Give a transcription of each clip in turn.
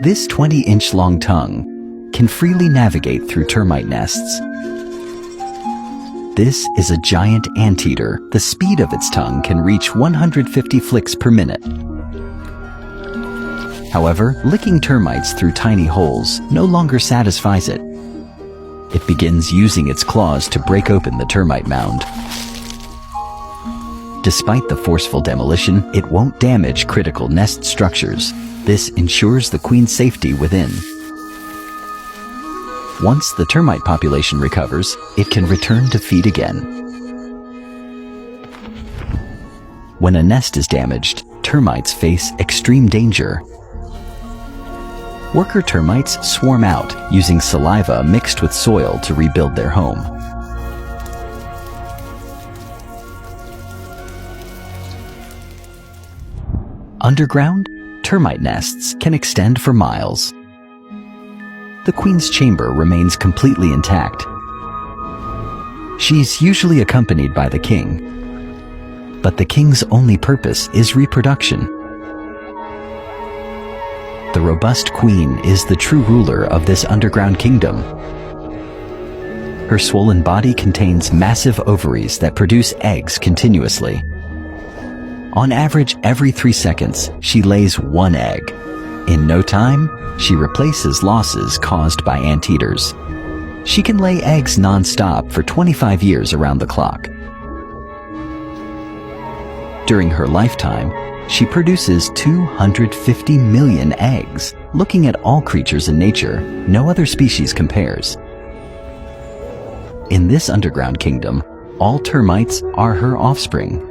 This 20-inch long tongue can freely navigate through termite nests. This is a giant anteater. The speed of its tongue can reach 150 flicks per minute. However, licking termites through tiny holes no longer satisfies it. It begins using its claws to break open the termite mound. Despite the forceful demolition, it won't damage critical nest structures. This ensures the queen's safety within. Once the termite population recovers, it can return to feed again. When a nest is damaged, termites face extreme danger. Worker termites swarm out, using saliva mixed with soil to rebuild their home. Underground, termite nests can extend for miles. The queen's chamber remains completely intact. She's usually accompanied by the king, but the king's only purpose is reproduction. The robust queen is the true ruler of this underground kingdom. Her swollen body contains massive ovaries that produce eggs continuously. On average, every 3 seconds, she lays 1 egg. In no time, she replaces losses caused by anteaters. She can lay eggs non-stop for 25 years around the clock. During her lifetime, she produces 250 million eggs. Looking at all creatures in nature, no other species compares. In this underground kingdom, all termites are her offspring.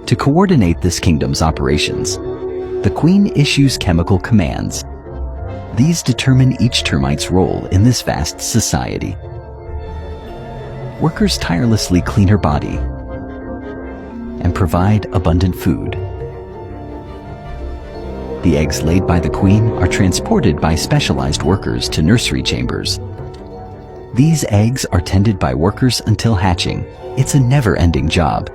To coordinate this kingdom's operations, the queen issues chemical commands. These determine each termite's role in this vast society. Workers tirelessly clean her body and provide abundant food. The eggs laid by the queen are transported by specialized workers to nursery chambers. These eggs are tended by workers until hatching. It's a never-ending job.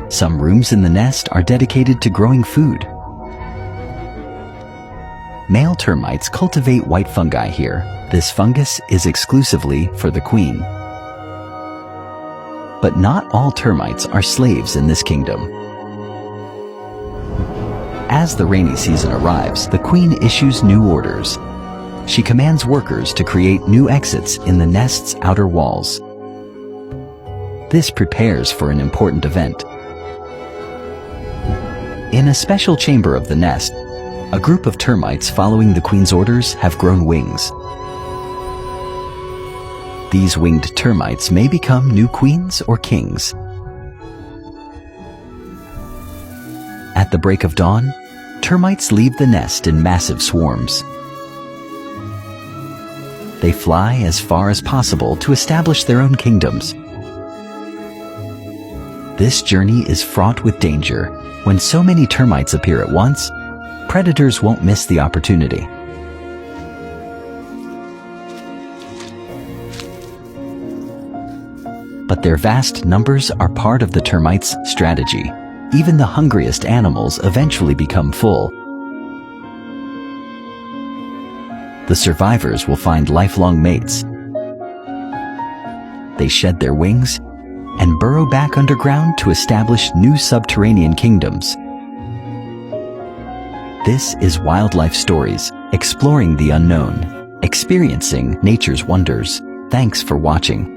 Some rooms in the nest are dedicated to growing food. Male termites cultivate white fungi here. This fungus is exclusively for the queen. But not all termites are slaves in this kingdom. As the rainy season arrives, the queen issues new orders. She commands workers to create new exits in the nest's outer walls. This prepares for an important event. In a special chamber of the nest, a group of termites following the queen's orders have grown wings. These winged termites may become new queens or kings. At the break of dawn, termites leave the nest in massive swarms. They fly as far as possible to establish their own kingdoms. This journey is fraught with danger. When so many termites appear at once, predators won't miss the opportunity. But their vast numbers are part of the termites' strategy. Even the hungriest animals eventually become full. The survivors will find lifelong mates. They shed their wings and burrow back underground to establish new subterranean kingdoms. This is Wildlife Stories, exploring the unknown, experiencing nature's wonders. Thanks for watching.